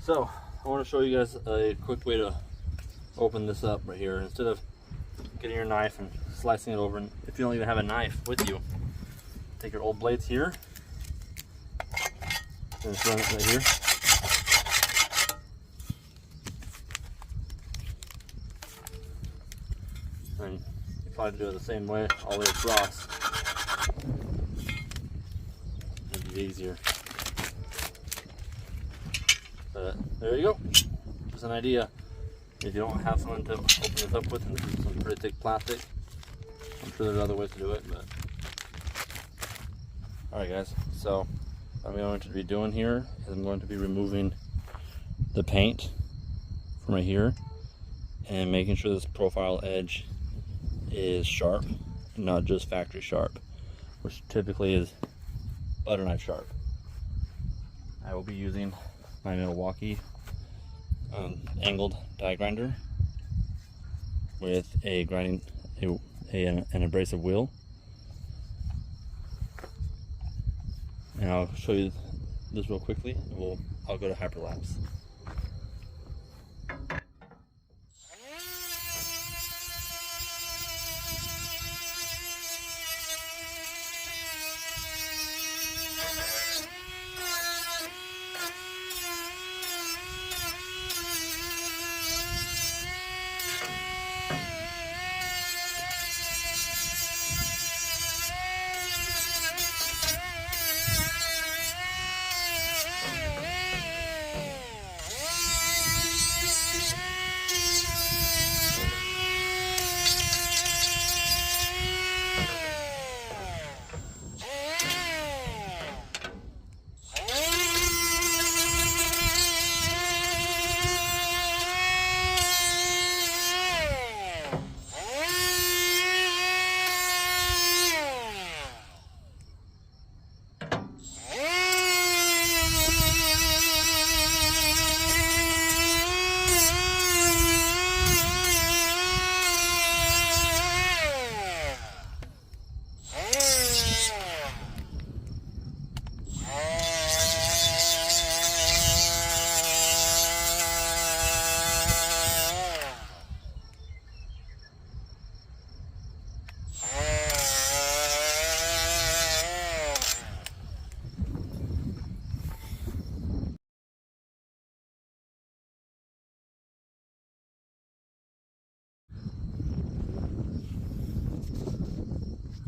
So I want to show you guys a quick way to open this up right here. Instead of getting your knife and slicing it over, and if you don't even have a knife with you, take your old blades here and just run it right here. And you probably do it the same way all the way across. It'd be easier. But there you go. Just an idea. If you don't have someone to open this up with, and this is some pretty thick plastic, I'm sure there's other ways to do it. But alright guys, so what I'm going to be doing here is I'm going to be removing the paint from right here and making sure this profile edge is sharp, not just factory sharp, which typically is butter knife sharp. I will be using my Milwaukee angled die grinder with a grinding an abrasive wheel, and I'll show you this real quickly. I'll go to hyperlapse.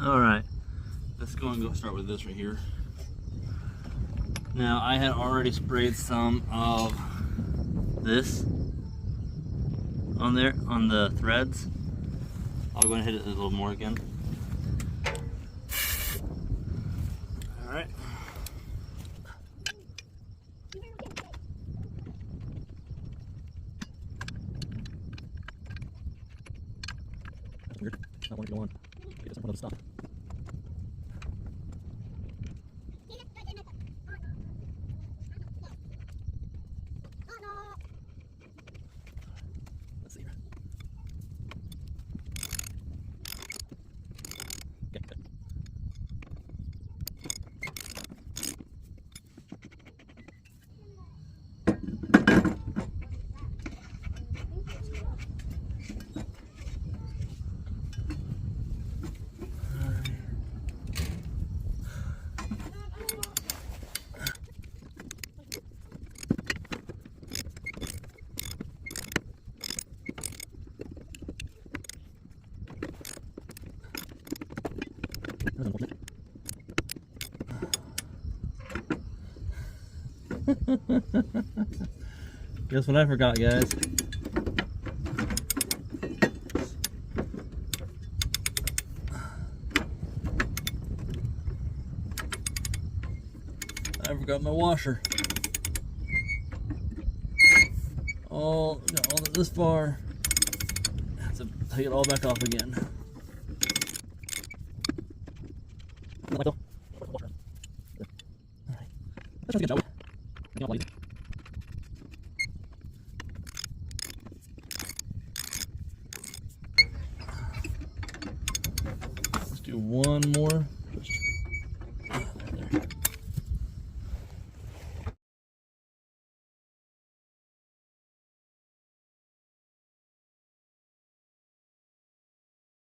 Alright, let's go and start with this right here. Now, I had already sprayed some of this on there, on the threads. I'll go and hit it a little more again. Alright. Weird. Not wanting to go on. It doesn't want to stop. Let's see here. Okay, good. Guess what I forgot, guys? I forgot my washer. Got all this far. I have to take it all back off again. Alright. That's a good job.